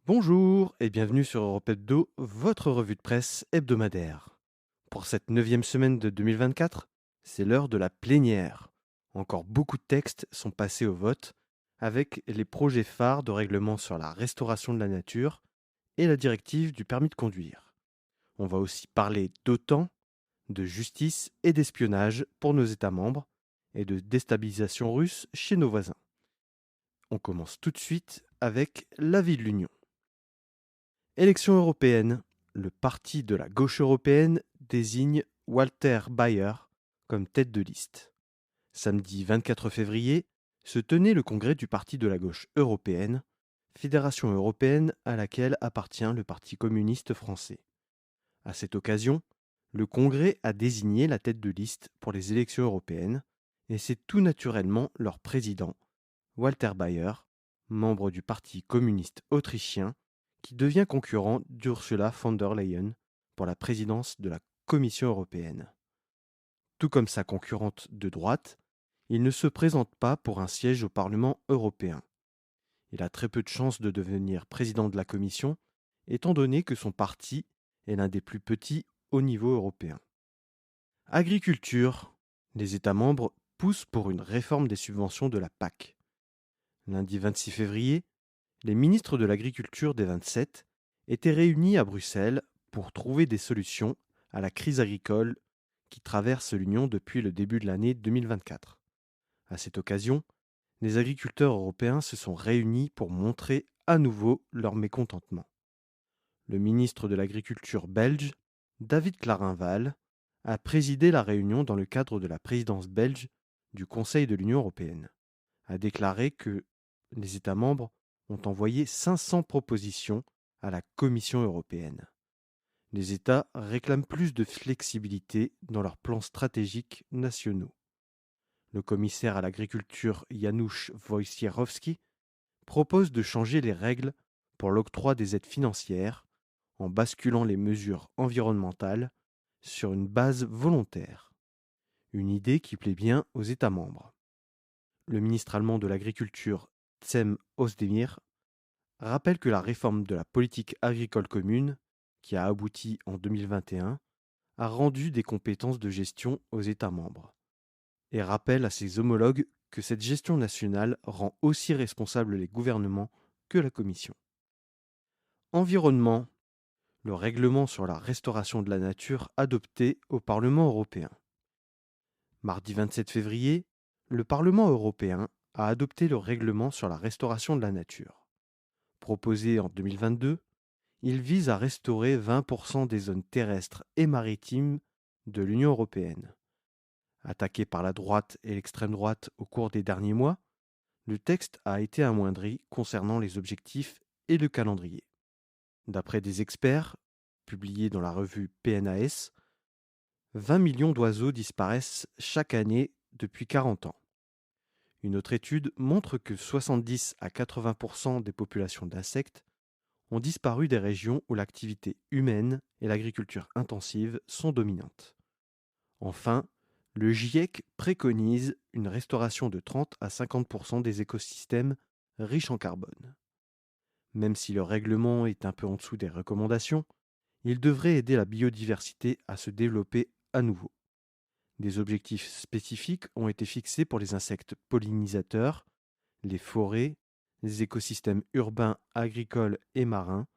Bonjour et bienvenue sur Europe Hebdo, votre revue de presse hebdomadaire. Pour cette neuvième semaine de 2024, c'est l'heure de la plénière. Encore beaucoup de textes sont passés au vote, avec les projets phares de règlement sur la restauration de la nature et la directive du permis de conduire. On va aussi parler d'OTAN, de justice et d'espionnage pour nos États membres, et de déstabilisation russe chez nos voisins. On commence tout de suite avec l'avis de l'Union. Élections européennes. Le parti de la gauche européenne désigne Walter Bayer comme tête de liste. Samedi 24 février se tenait le congrès du parti de la gauche européenne, fédération européenne à laquelle appartient le Parti communiste français. À cette occasion, le congrès a désigné la tête de liste pour les élections européennes, et c'est tout naturellement leur président, Walter Bayer, membre du Parti communiste autrichien, qui devient concurrent d'Ursula von der Leyen pour la présidence de la Commission européenne. Tout comme sa concurrente de droite, il ne se présente pas pour un siège au Parlement européen. Il a très peu de chances de devenir président de la Commission, étant donné que son parti est l'un des plus petits au niveau européen. Agriculture. Les États membres poussent pour une réforme des subventions de la PAC. Lundi 26 février, les ministres de l'Agriculture des 27 étaient réunis à Bruxelles pour trouver des solutions à la crise agricole qui traverse l'Union depuis le début de l'année 2024. À cette occasion, les agriculteurs européens se sont réunis pour montrer à nouveau leur mécontentement. Le ministre de l'Agriculture belge, David Clarinval, a présidé la réunion dans le cadre de la présidence belge du Conseil de l'Union européenne, a déclaré que les États membres ont envoyé 500 propositions à la Commission européenne. Les États réclament plus de flexibilité dans leurs plans stratégiques nationaux. Le commissaire à l'agriculture Janusz Wojciechowski propose de changer les règles pour l'octroi des aides financières en basculant les mesures environnementales sur une base volontaire. Une idée qui plaît bien aux États membres. Le ministre allemand de l'Agriculture, Cem Özdemir, rappelle que la réforme de la politique agricole commune, qui a abouti en 2021, a rendu des compétences de gestion aux États membres, et rappelle à ses homologues que cette gestion nationale rend aussi responsables les gouvernements que la Commission. Environnement. Le règlement sur la restauration de la nature adopté au Parlement européen. Mardi 27 février, le Parlement européen a adopté le règlement sur la restauration de la nature. Proposé en 2022, il vise à restaurer 20% des zones terrestres et maritimes de l'Union européenne. Attaqué par la droite et l'extrême droite au cours des derniers mois, le texte a été amoindri concernant les objectifs et le calendrier. D'après des experts, publiés dans la revue PNAS, 20 millions d'oiseaux disparaissent chaque année depuis 40 ans. Une autre étude montre que 70 à 80% des populations d'insectes ont disparu des régions où l'activité humaine et l'agriculture intensive sont dominantes. Enfin, le GIEC préconise une restauration de 30 à 50% des écosystèmes riches en carbone. Même si le règlement est un peu en dessous des recommandations, il devrait aider la biodiversité à se développer à nouveau. Des objectifs spécifiques ont été fixés pour les insectes pollinisateurs, les forêts, les écosystèmes urbains, agricoles et marins,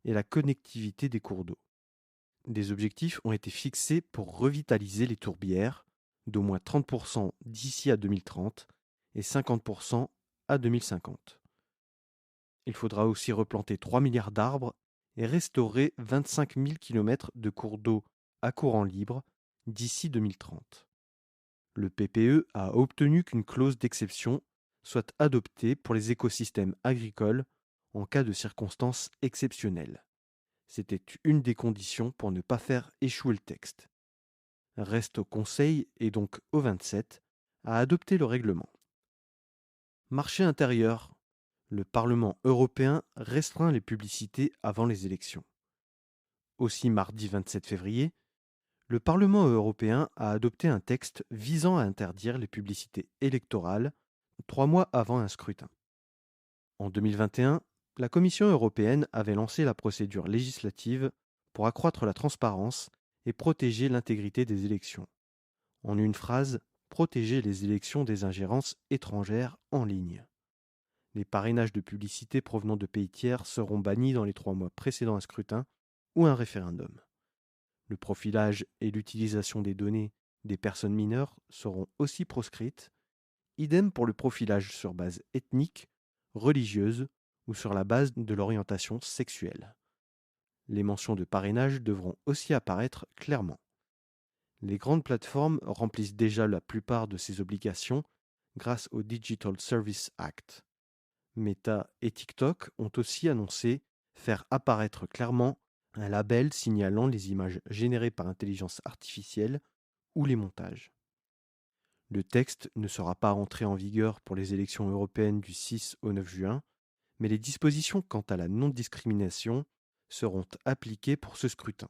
et la connectivité des cours d'eau. Des objectifs ont été fixés pour revitaliser les tourbières d'au moins 30% d'ici à 2030 et 50% à 2050. Il faudra aussi replanter 3 milliards d'arbres et restaurer 25 000 km de cours d'eau à courant libre d'ici 2030. Le PPE a obtenu qu'une clause d'exception soit adoptée pour les écosystèmes agricoles en cas de circonstances exceptionnelles. C'était une des conditions pour ne pas faire échouer le texte. Reste au Conseil et donc au 27 à adopter le règlement. Marché intérieur. Le Parlement européen restreint les publicités avant les élections. Aussi mardi 27 février, le Parlement européen a adopté un texte visant à interdire les publicités électorales 3 mois avant un scrutin. En 2021, La Commission européenne avait lancé la procédure législative pour accroître la transparence et protéger l'intégrité des élections. En une phrase, protéger les élections des ingérences étrangères en ligne. Les parrainages de publicité provenant de pays tiers seront bannis dans les 3 mois précédant un scrutin ou un référendum. Le profilage et l'utilisation des données des personnes mineures seront aussi proscrites, idem pour le profilage sur base ethnique, religieuse ou sur la base de l'orientation sexuelle. Les mentions de parrainage devront aussi apparaître clairement. Les grandes plateformes remplissent déjà la plupart de ces obligations grâce au Digital Service Act. Meta et TikTok ont aussi annoncé faire apparaître clairement un label signalant les images générées par intelligence artificielle ou les montages. Le texte ne sera pas entré en vigueur pour les élections européennes du 6 au 9 juin, mais les dispositions quant à la non-discrimination seront appliquées pour ce scrutin.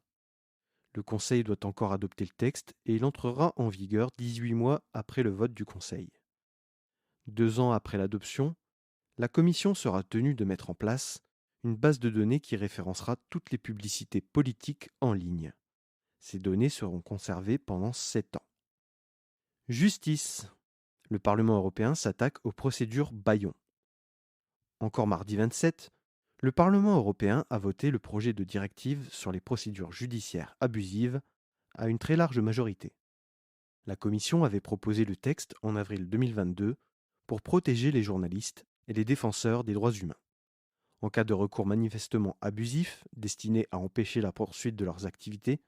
Le Conseil doit encore adopter le texte et il entrera en vigueur 18 mois après le vote du Conseil. 2 ans après l'adoption, la Commission sera tenue de mettre en place une base de données qui référencera toutes les publicités politiques en ligne. Ces données seront conservées pendant 7 ans. Justice. Le Parlement européen s'attaque aux procédures bâillons. Encore mardi 27, le Parlement européen a voté le projet de directive sur les procédures judiciaires abusives à une très large majorité. La Commission avait proposé le texte en avril 2022 pour protéger les journalistes et les défenseurs des droits humains. En cas de recours manifestement abusif destiné à empêcher la poursuite de leurs activités,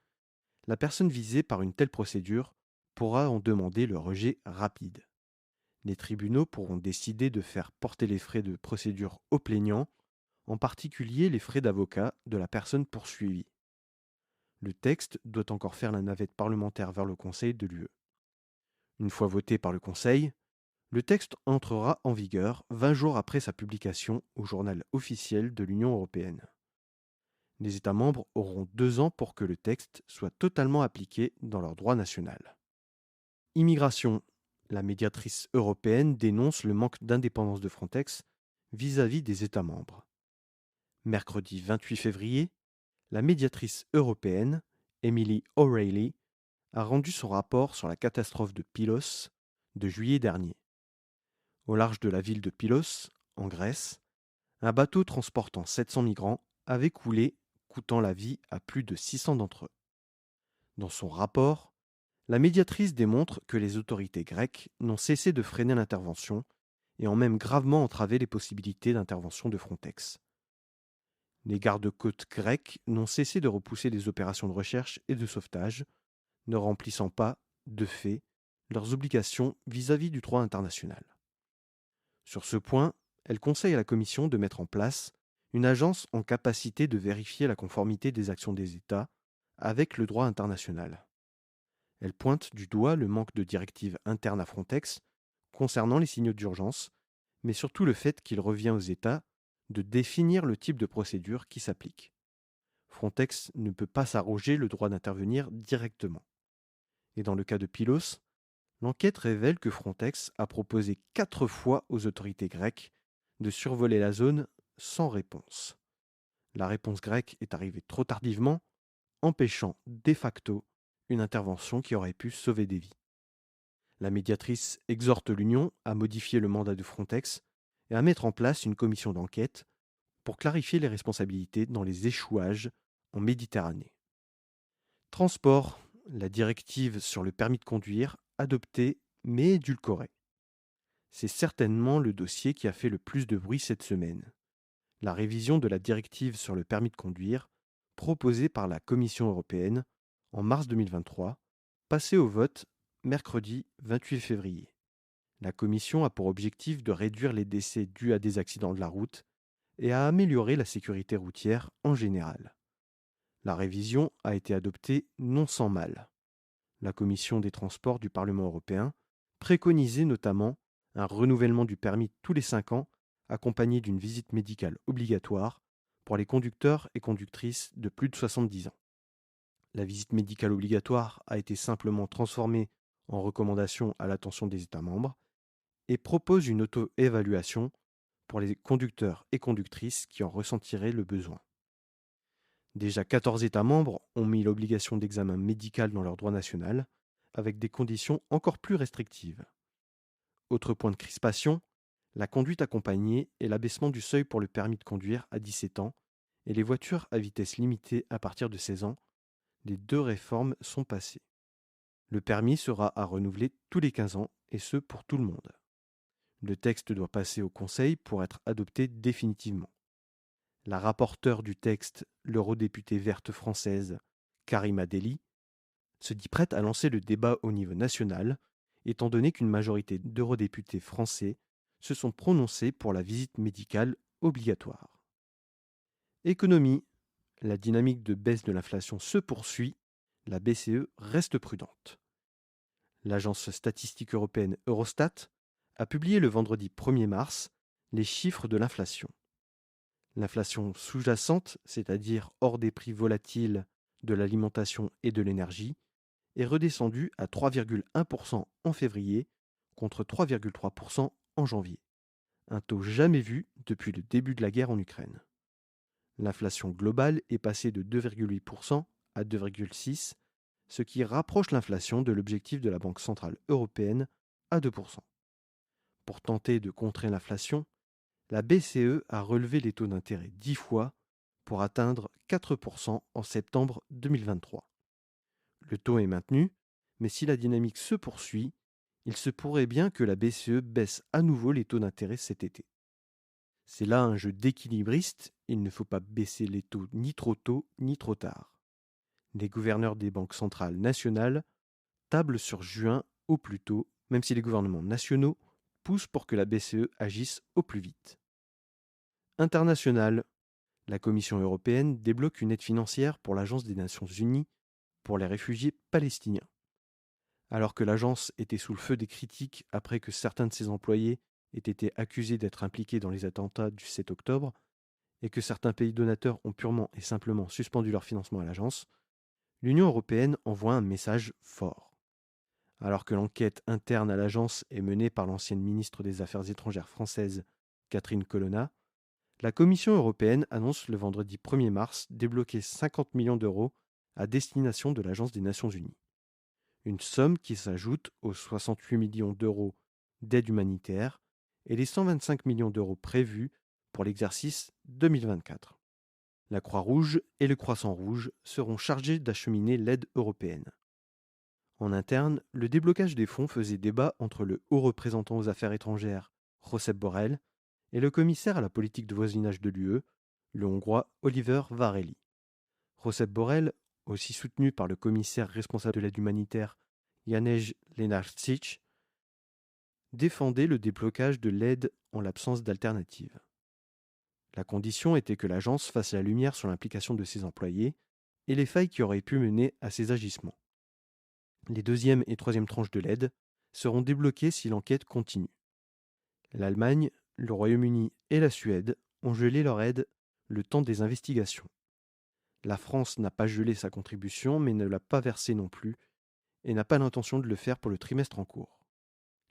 la personne visée par une telle procédure pourra en demander le rejet rapide. Les tribunaux pourront décider de faire porter les frais de procédure au plaignant, en particulier les frais d'avocat de la personne poursuivie. Le texte doit encore faire la navette parlementaire vers le Conseil de l'UE. Une fois voté par le Conseil, le texte entrera en vigueur 20 jours après sa publication au journal officiel de l'Union européenne. Les États membres auront 2 ans pour que le texte soit totalement appliqué dans leur droit national. Immigration. La médiatrice européenne dénonce le manque d'indépendance de Frontex vis-à-vis des États membres. Mercredi 28 février, la médiatrice européenne, Emily O'Reilly, a rendu son rapport sur la catastrophe de Pylos de juillet dernier. Au large de la ville de Pylos, en Grèce, un bateau transportant 700 migrants avait coulé, coûtant la vie à plus de 600 d'entre eux. Dans son rapport, la médiatrice démontre que les autorités grecques n'ont cessé de freiner l'intervention et ont même gravement entravé les possibilités d'intervention de Frontex. Les gardes-côtes grecs n'ont cessé de repousser les opérations de recherche et de sauvetage, ne remplissant pas, de fait, leurs obligations vis-à-vis du droit international. Sur ce point, elle conseille à la Commission de mettre en place une agence en capacité de vérifier la conformité des actions des États avec le droit international. Elle pointe du doigt le manque de directives internes à Frontex concernant les signaux d'urgence, mais surtout le fait qu'il revient aux États de définir le type de procédure qui s'applique. Frontex ne peut pas s'arroger le droit d'intervenir directement. Et dans le cas de Pylos, l'enquête révèle que Frontex a proposé 4 fois aux autorités grecques de survoler la zone sans réponse. La réponse grecque est arrivée trop tardivement, empêchant de facto une intervention qui aurait pu sauver des vies. La médiatrice exhorte l'Union à modifier le mandat de Frontex et à mettre en place une commission d'enquête pour clarifier les responsabilités dans les échouages en Méditerranée. Transport. La directive sur le permis de conduire, adoptée mais édulcorée. C'est certainement le dossier qui a fait le plus de bruit cette semaine. La révision de la directive sur le permis de conduire, proposée par la Commission européenne en mars 2023, passée au vote mercredi 28 février. La Commission a pour objectif de réduire les décès dus à des accidents de la route et à améliorer la sécurité routière en général. La révision a été adoptée non sans mal. La Commission des transports du Parlement européen préconisait notamment un renouvellement du permis tous les 5 ans, accompagné d'une visite médicale obligatoire pour les conducteurs et conductrices de plus de 70 ans. La visite médicale obligatoire a été simplement transformée en recommandation à l'attention des États membres et propose une auto-évaluation pour les conducteurs et conductrices qui en ressentiraient le besoin. Déjà 14 États membres ont mis l'obligation d'examen médical dans leur droit national, avec des conditions encore plus restrictives. Autre point de crispation, la conduite accompagnée et l'abaissement du seuil pour le permis de conduire à 17 ans et les voitures à vitesse limitée à partir de 16 ans, les deux réformes sont passées. Le permis sera à renouveler tous les 15 ans, et ce pour tout le monde. Le texte doit passer au Conseil pour être adopté définitivement. La rapporteure du texte, l'eurodéputée verte française Karima Delli, se dit prête à lancer le débat au niveau national, étant donné qu'une majorité d'eurodéputés français se sont prononcés pour la visite médicale obligatoire. Économie. La dynamique de baisse de l'inflation se poursuit, la BCE reste prudente. L'agence statistique européenne Eurostat a publié le vendredi 1er mars les chiffres de l'inflation. L'inflation sous-jacente, c'est-à-dire hors des prix volatiles de l'alimentation et de l'énergie, est redescendue à 3,1% en février contre 3,3% en janvier, un taux jamais vu depuis le début de la guerre en Ukraine. L'inflation globale est passée de 2,8% à 2,6%, ce qui rapproche l'inflation de l'objectif de la Banque centrale européenne à 2%. Pour tenter de contrer l'inflation, la BCE a relevé les taux d'intérêt 10 fois pour atteindre 4% en septembre 2023. Le taux est maintenu, mais si la dynamique se poursuit, il se pourrait bien que la BCE baisse à nouveau les taux d'intérêt cet été. C'est là un jeu d'équilibriste, il ne faut pas baisser les taux ni trop tôt ni trop tard. Les gouverneurs des banques centrales nationales tablent sur juin au plus tôt, même si les gouvernements nationaux poussent pour que la BCE agisse au plus vite. International. La Commission européenne débloque une aide financière pour l'Agence des Nations Unies pour les réfugiés palestiniens. Alors que l'agence était sous le feu des critiques après que certains de ses employés aient été accusés d'être impliqués dans les attentats du 7 octobre, et que certains pays donateurs ont purement et simplement suspendu leur financement à l'agence, l'Union européenne envoie un message fort. Alors que l'enquête interne à l'agence est menée par l'ancienne ministre des Affaires étrangères française, Catherine Colonna, la Commission européenne annonce le vendredi 1er mars débloquer 50 millions d'euros à destination de l'Agence des Nations Unies. Une somme qui s'ajoute aux 68 millions d'euros d'aide humanitaire et les 125 millions d'euros prévus pour l'exercice 2024. La Croix-Rouge et le Croissant-Rouge seront chargés d'acheminer l'aide européenne. En interne, le déblocage des fonds faisait débat entre le haut représentant aux affaires étrangères, Josep Borrell, et le commissaire à la politique de voisinage de l'UE, le Hongrois Oliver Várhelyi. Josep Borrell, aussi soutenu par le commissaire responsable de l'aide humanitaire, Janez Lenarčič, défendait le déblocage de l'aide en l'absence d'alternative. La condition était que l'agence fasse la lumière sur l'implication de ses employés et les failles qui auraient pu mener à ces agissements. Les deuxième et troisième tranches de l'aide seront débloquées si l'enquête continue. L'Allemagne, le Royaume-Uni et la Suède ont gelé leur aide le temps des investigations. La France n'a pas gelé sa contribution mais ne l'a pas versée non plus et n'a pas l'intention de le faire pour le trimestre en cours.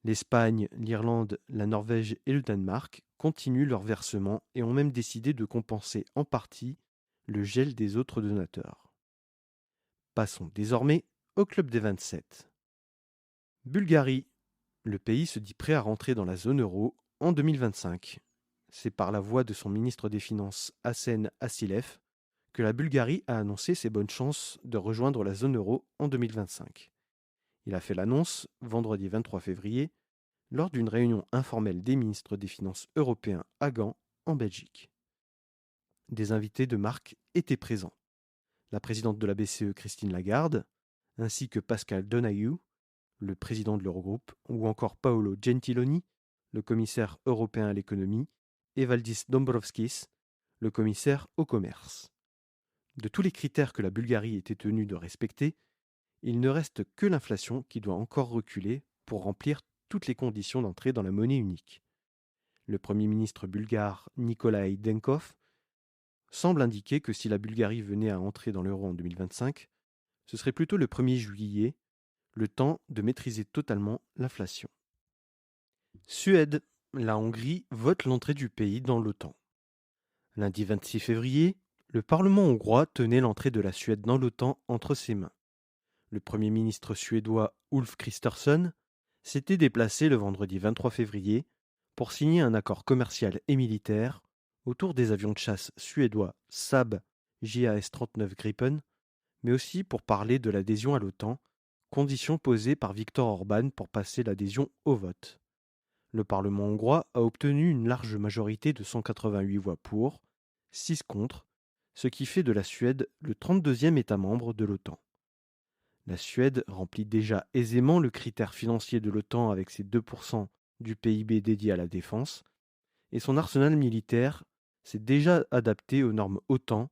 L'Espagne, l'Irlande, la Norvège et le Danemark continuent leur versement et ont même décidé de compenser en partie le gel des autres donateurs. Passons désormais au club des 27. Bulgarie. Le pays se dit prêt à rentrer dans la zone euro en 2025. C'est par la voix de son ministre des Finances Asen Assilev que la Bulgarie a annoncé ses bonnes chances de rejoindre la zone euro en 2025. Il a fait l'annonce vendredi 23 février lors d'une réunion informelle des ministres des Finances européens à Gand, en Belgique. Des invités de marque étaient présents. La présidente de la BCE, Christine Lagarde, ainsi que Pascal Donahue, le président de l'Eurogroupe, ou encore Paolo Gentiloni, le commissaire européen à l'économie, et Valdis Dombrovskis, le commissaire au commerce. De tous les critères que la Bulgarie était tenue de respecter, il ne reste que l'inflation qui doit encore reculer pour remplir toutes les conditions d'entrée dans la monnaie unique. Le Premier ministre bulgare Nicolae Denkov semble indiquer que si la Bulgarie venait à entrer dans l'euro en 2025, ce serait plutôt le 1er juillet, le temps de maîtriser totalement l'inflation. Suède. La Hongrie vote l'entrée du pays dans l'OTAN. Lundi 26 février, le Parlement hongrois tenait l'entrée de la Suède dans l'OTAN entre ses mains. Le Premier ministre suédois Ulf Kristersson s'était déplacé le vendredi 23 février pour signer un accord commercial et militaire autour des avions de chasse suédois Saab JAS-39 Gripen, mais aussi pour parler de l'adhésion à l'OTAN, condition posée par Viktor Orban pour passer l'adhésion au vote. Le Parlement hongrois a obtenu une large majorité de 188 voix pour, 6 contre, ce qui fait de la Suède le 32e État membre de l'OTAN. La Suède remplit déjà aisément le critère financier de l'OTAN avec ses 2% du PIB dédié à la défense, et son arsenal militaire s'est déjà adapté aux normes OTAN,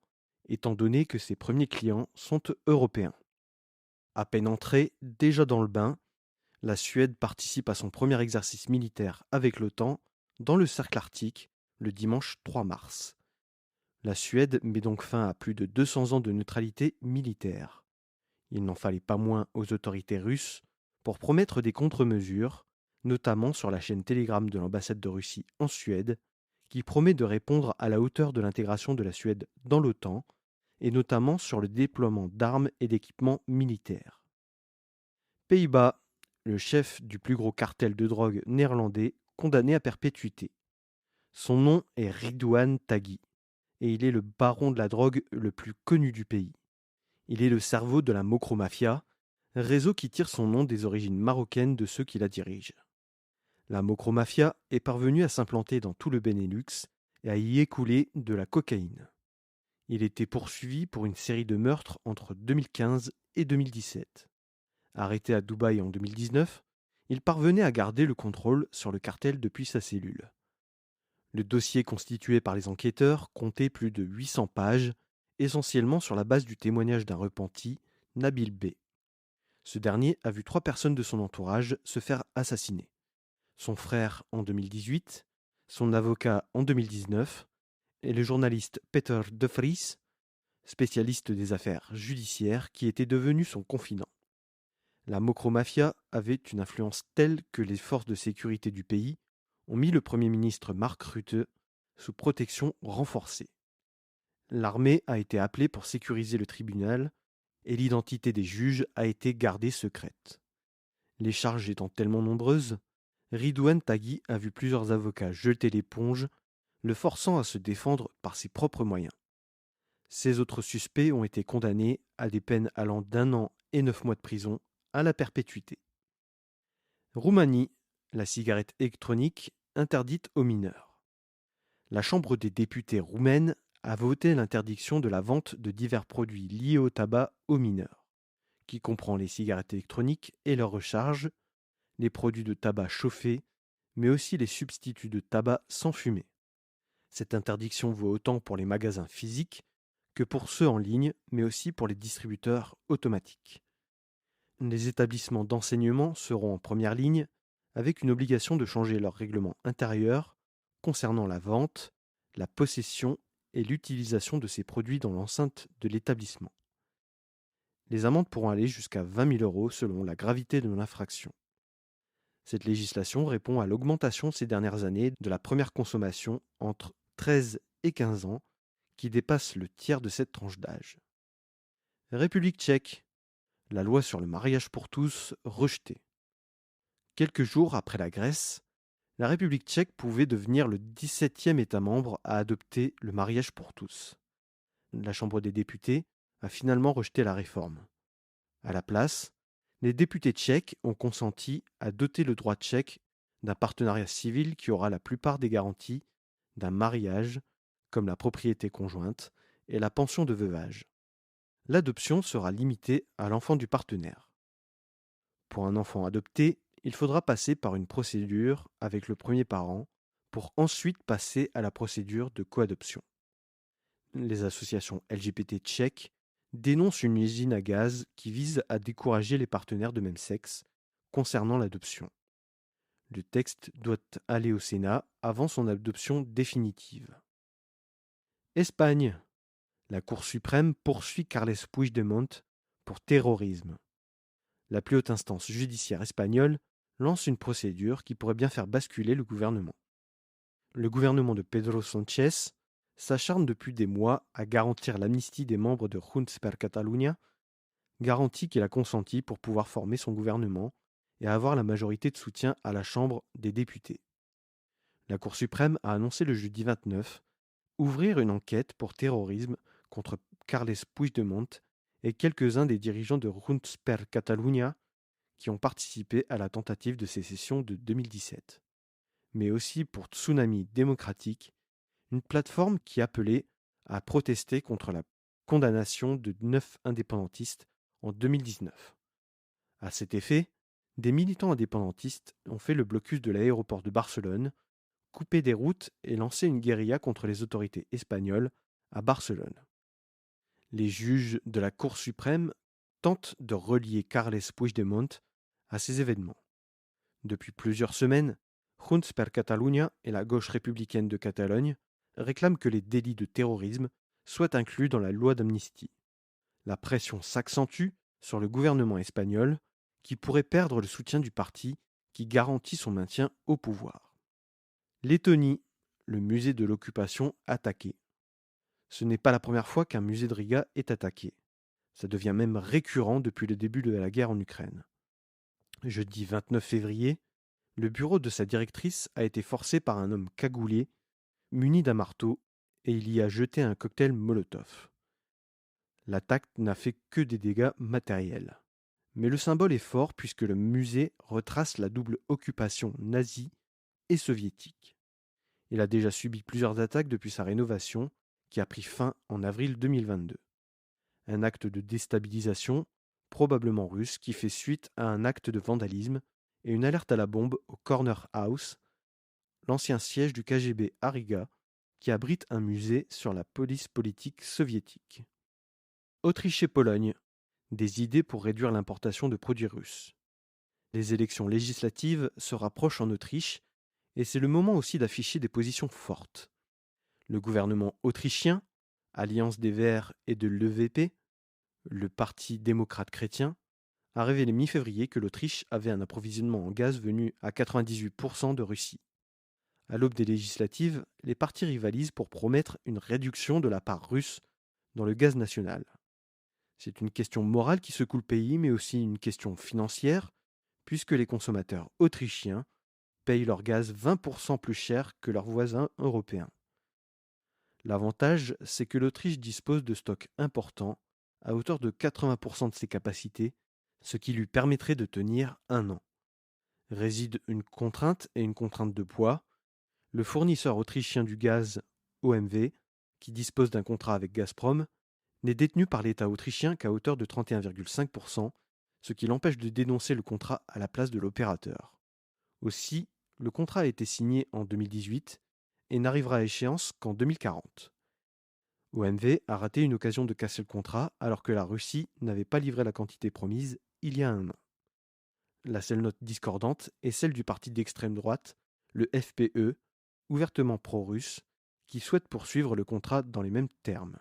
étant donné que ses premiers clients sont européens. À peine entrée, déjà dans le bain, la Suède participe à son premier exercice militaire avec l'OTAN dans le cercle arctique le dimanche 3 mars. La Suède met donc fin à plus de 200 ans de neutralité militaire. Il n'en fallait pas moins aux autorités russes pour promettre des contre-mesures, notamment sur la chaîne Telegram de l'ambassade de Russie en Suède, qui promet de répondre à la hauteur de l'intégration de la Suède dans l'OTAN, et notamment sur le déploiement d'armes et d'équipements militaires. Pays-Bas, le chef du plus gros cartel de drogue néerlandais condamné à perpétuité. Son nom est Ridouan Taghi, et il est le baron de la drogue le plus connu du pays. Il est le cerveau de la Mokromafia, réseau qui tire son nom des origines marocaines de ceux qui la dirigent. La Mokromafia est parvenue à s'implanter dans tout le Benelux et à y écouler de la cocaïne. Il était poursuivi pour une série de meurtres entre 2015 et 2017. Arrêté à Dubaï en 2019, il parvenait à garder le contrôle sur le cartel depuis sa cellule. Le dossier constitué par les enquêteurs comptait plus de 800 pages, essentiellement sur la base du témoignage d'un repenti, Nabil B. Ce dernier a vu 3 personnes de son entourage se faire assassiner. Son frère en 2018, son avocat en 2019 et le journaliste Peter de Vries, spécialiste des affaires judiciaires qui était devenu son confident. La Mokromafia avait une influence telle que les forces de sécurité du pays ont mis le Premier ministre Mark Rutte sous protection renforcée. L'armée a été appelée pour sécuriser le tribunal et l'identité des juges a été gardée secrète. Les charges étant tellement nombreuses, Ridouan Taghi a vu plusieurs avocats jeter l'éponge, le forçant à se défendre par ses propres moyens. 16 autres suspects ont été condamnés à des peines allant d'1 an et 9 mois de prison à la perpétuité. Roumanie, la cigarette électronique interdite aux mineurs. La Chambre des députés roumaine a voté l'interdiction de la vente de divers produits liés au tabac aux mineurs, qui comprend les cigarettes électroniques et leur recharge, les produits de tabac chauffés, mais aussi les substituts de tabac sans fumée. Cette interdiction vaut autant pour les magasins physiques que pour ceux en ligne, mais aussi pour les distributeurs automatiques. Les établissements d'enseignement seront en première ligne, avec une obligation de changer leur règlement intérieur concernant la vente, la possession et l'utilisation de ces produits dans l'enceinte de l'établissement. Les amendes pourront aller jusqu'à 20 000 € selon la gravité de l'infraction. Cette législation répond à l'augmentation ces dernières années de la première consommation entre 13 et 15 ans, qui dépasse le tiers de cette tranche d'âge. République tchèque. La loi sur le mariage pour tous rejetée. Quelques jours après la Grèce, la République tchèque pouvait devenir le 17e État membre à adopter le mariage pour tous. La Chambre des députés a finalement rejeté la réforme. À la place, les députés tchèques ont consenti à doter le droit tchèque d'un partenariat civil qui aura la plupart des garanties d'un mariage, comme la propriété conjointe et la pension de veuvage. L'adoption sera limitée à l'enfant du partenaire. Pour un enfant adopté, il faudra passer par une procédure avec le premier parent pour ensuite passer à la procédure de coadoption. Les associations LGBT tchèques dénoncent une usine à gaz qui vise à décourager les partenaires de même sexe concernant l'adoption. Le texte doit aller au Sénat avant son adoption définitive. Espagne. La Cour suprême poursuit Carles Puigdemont pour terrorisme. La plus haute instance judiciaire espagnole lance une procédure qui pourrait bien faire basculer le gouvernement. le gouvernement de Pedro Sánchez s'acharne depuis des mois à garantir l'amnistie des membres de Junts per Catalunya, garantie qu'il a consentie pour pouvoir former son gouvernement et avoir la majorité de soutien à la Chambre des députés. La Cour suprême a annoncé le jeudi 29 ouvrir une enquête pour terrorisme contre Carles Puigdemont et quelques-uns des dirigeants de Junts per Catalunya qui ont participé à la tentative de sécession de 2017, mais aussi pour Tsunami démocratique, une plateforme qui appelait à protester contre la condamnation de 9 indépendantistes en 2019. À cet effet, des militants indépendantistes ont fait le blocus de l'aéroport de Barcelone, coupé des routes et lancé une guérilla contre les autorités espagnoles à Barcelone. Les juges de la Cour suprême tentent de relier Carles Puigdemont à ces événements. Depuis plusieurs semaines, Junts per Catalunya et la gauche républicaine de Catalogne réclament que les délits de terrorisme soient inclus dans la loi d'amnistie. La pression s'accentue sur le gouvernement espagnol qui pourrait perdre le soutien du parti qui garantit son maintien au pouvoir. Lettonie, le musée de l'occupation attaqué. Ce n'est pas la première fois qu'un musée de Riga est attaqué. Ça devient même récurrent depuis le début de la guerre en Ukraine. Jeudi 29 février, le bureau de sa directrice a été forcé par un homme cagoulé, muni d'un marteau, et il y a jeté un cocktail Molotov. L'attaque n'a fait que des dégâts matériels. Mais le symbole est fort puisque le musée retrace la double occupation nazie et soviétique. Il a déjà subi plusieurs attaques depuis sa rénovation, qui a pris fin en avril 2022. Un acte de déstabilisation, probablement russe, qui fait suite à un acte de vandalisme et une alerte à la bombe au Corner House, l'ancien siège du KGB à Riga, qui abrite un musée sur la police politique soviétique. Autriche et Pologne, des idées pour réduire l'importation de produits russes. Les élections législatives se rapprochent en Autriche et c'est le moment aussi d'afficher des positions fortes. Le gouvernement autrichien, Alliance des Verts et de l'EVP, le Parti démocrate chrétien, a révélé mi-février que l'Autriche avait un approvisionnement en gaz venu à 98% de Russie. À l'aube des législatives, les partis rivalisent pour promettre une réduction de la part russe dans le gaz national. C'est une question morale qui secoue le pays, mais aussi une question financière, puisque les consommateurs autrichiens payent leur gaz 20% plus cher que leurs voisins européens. L'avantage, c'est que l'Autriche dispose de stocks importants, à hauteur de 80% de ses capacités, ce qui lui permettrait de tenir un an. Réside une contrainte et une contrainte de poids. Le fournisseur autrichien du gaz, OMV, qui dispose d'un contrat avec Gazprom, n'est détenu par l'État autrichien qu'à hauteur de 31,5%, ce qui l'empêche de dénoncer le contrat à la place de l'opérateur. Aussi, le contrat a été signé en 2018 et n'arrivera à échéance qu'en 2040. OMV a raté une occasion de casser le contrat alors que la Russie n'avait pas livré la quantité promise il y a un an. La seule note discordante est celle du parti d'extrême droite, le FPE, ouvertement pro-russe, qui souhaite poursuivre le contrat dans les mêmes termes.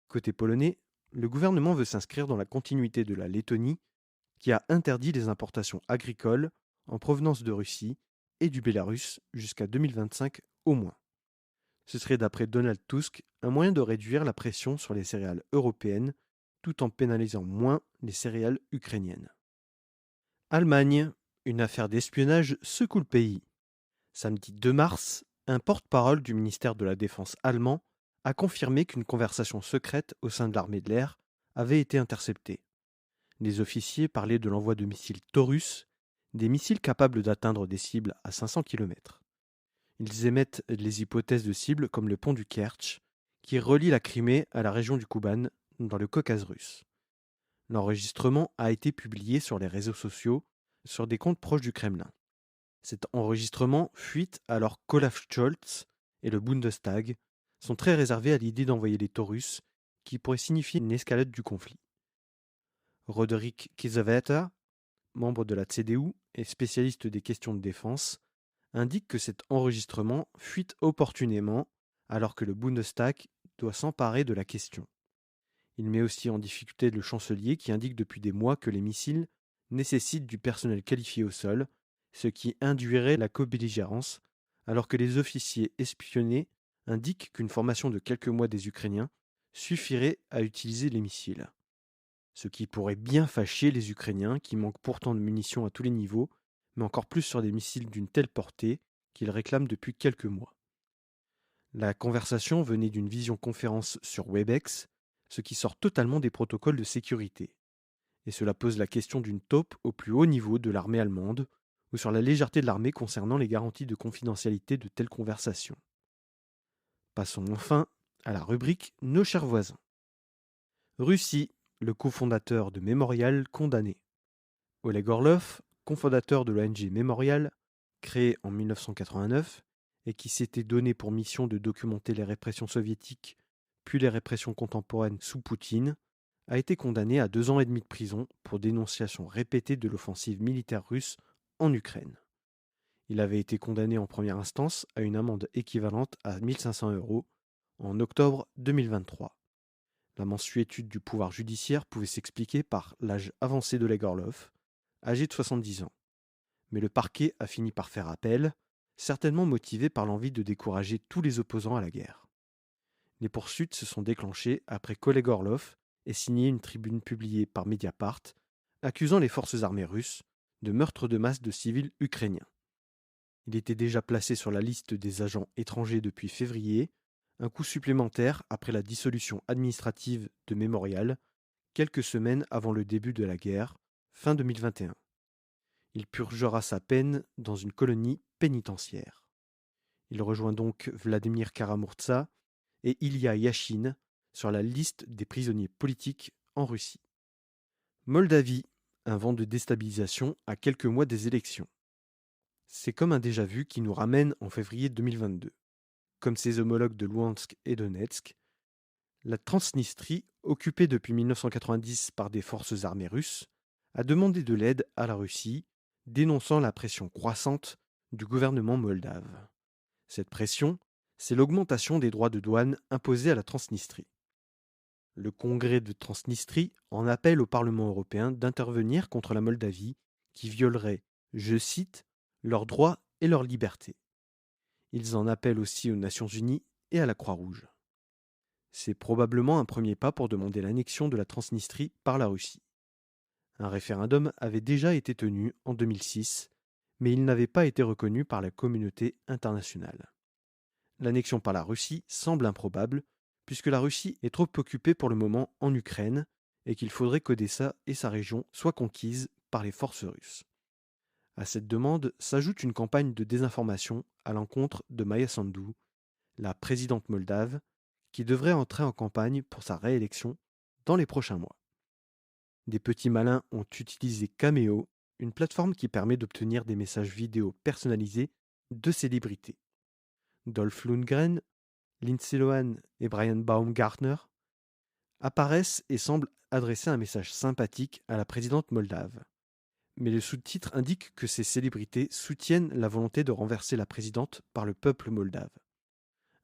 Côté polonais, le gouvernement veut s'inscrire dans la continuité de la Lettonie, qui a interdit les importations agricoles en provenance de Russie et du Bélarus jusqu'à 2025 au moins. Ce serait d'après Donald Tusk un moyen de réduire la pression sur les céréales européennes tout en pénalisant moins les céréales ukrainiennes. Allemagne, une affaire d'espionnage secoue le pays. Samedi 2 mars, un porte-parole du ministère de la Défense allemand a confirmé qu'une conversation secrète au sein de l'armée de l'air avait été interceptée. Les officiers parlaient de l'envoi de missiles Taurus, des missiles capables d'atteindre des cibles à 500 km. Ils émettent les hypothèses de cibles comme le pont du Kerch, qui relie la Crimée à la région du Kouban, dans le Caucase russe. L'enregistrement a été publié sur les réseaux sociaux, sur des comptes proches du Kremlin. Cet enregistrement fuite alors qu'Olaf Scholz et le Bundestag sont très réservés à l'idée d'envoyer les Taurus, qui pourrait signifier une escalade du conflit. Roderick Kiesewetter, membre de la CDU et spécialiste des questions de défense, indique que cet enregistrement fuite opportunément alors que le Bundestag doit s'emparer de la question. Il met aussi en difficulté le chancelier qui indique depuis des mois que les missiles nécessitent du personnel qualifié au sol, ce qui induirait la cobelligérance alors que les officiers espionnés indiquent qu'une formation de quelques mois des Ukrainiens suffirait à utiliser les missiles. Ce qui pourrait bien fâcher les Ukrainiens qui manquent pourtant de munitions à tous les niveaux, mais encore plus sur des missiles d'une telle portée qu'ils réclament depuis quelques mois. La conversation venait d'une visioconférence sur Webex, ce qui sort totalement des protocoles de sécurité. Et cela pose la question d'une taupe au plus haut niveau de l'armée allemande, ou sur la légèreté de l'armée concernant les garanties de confidentialité de telles conversations. Passons enfin à la rubrique Nos chers voisins. Russie, le cofondateur de Memorial condamné. Oleg Orlov, cofondateur de l'ONG Memorial, créée en 1989 et qui s'était donné pour mission de documenter les répressions soviétiques puis les répressions contemporaines sous Poutine, a été condamné à 2 ans et demi de prison pour dénonciation répétée de l'offensive militaire russe en Ukraine. Il avait été condamné en première instance à une amende équivalente à 1 500 € en octobre 2023. La mansuétude du pouvoir judiciaire pouvait s'expliquer par l'âge avancé d'Oleg Orlov, âgé de 70 ans. Mais le parquet a fini par faire appel, certainement motivé par l'envie de décourager tous les opposants à la guerre. Les poursuites se sont déclenchées après qu'Oleg Orlov ait signé une tribune publiée par Mediapart, accusant les forces armées russes de meurtre de masse de civils ukrainiens. Il était déjà placé sur la liste des agents étrangers depuis février, un coup supplémentaire après la dissolution administrative de Memorial, quelques semaines avant le début de la guerre, fin 2021. Il purgera sa peine dans une colonie pénitentiaire. Il rejoint donc Vladimir Karamurza et Ilya Yashin sur la liste des prisonniers politiques en Russie. Moldavie, un vent de déstabilisation à quelques mois des élections. C'est comme un déjà-vu qui nous ramène en février 2022. Comme ses homologues de Louhansk et Donetsk, la Transnistrie, occupée depuis 1990 par des forces armées russes, a demandé de l'aide à la Russie, dénonçant la pression croissante du gouvernement moldave. Cette pression, c'est l'augmentation des droits de douane imposés à la Transnistrie. Le Congrès de Transnistrie en appelle au Parlement européen d'intervenir contre la Moldavie qui violerait, je cite, leurs droits et leurs libertés. Ils en appellent aussi aux Nations Unies et à la Croix-Rouge. C'est probablement un premier pas pour demander l'annexion de la Transnistrie par la Russie. Un référendum avait déjà été tenu en 2006, mais il n'avait pas été reconnu par la communauté internationale. L'annexion par la Russie semble improbable, puisque la Russie est trop occupée pour le moment en Ukraine et qu'il faudrait qu'Odessa et sa région soient conquises par les forces russes. À cette demande s'ajoute une campagne de désinformation à l'encontre de Maia Sandu, la présidente moldave, qui devrait entrer en campagne pour sa réélection dans les prochains mois. Des petits malins ont utilisé Cameo, une plateforme qui permet d'obtenir des messages vidéo personnalisés de célébrités. Dolph Lundgren, Lindsay Lohan et Brian Baumgartner apparaissent et semblent adresser un message sympathique à la présidente moldave. Mais le sous-titre indique que ces célébrités soutiennent la volonté de renverser la présidente par le peuple moldave.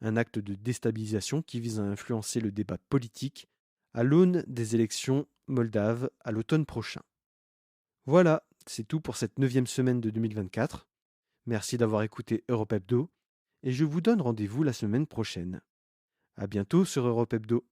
Un acte de déstabilisation qui vise à influencer le débat politique à l'aune des élections moldaves à l'automne prochain. Voilà, c'est tout pour cette 9e semaine de 2024. Merci d'avoir écouté Europe Hebdo et je vous donne rendez-vous la semaine prochaine. À bientôt sur Europe Hebdo.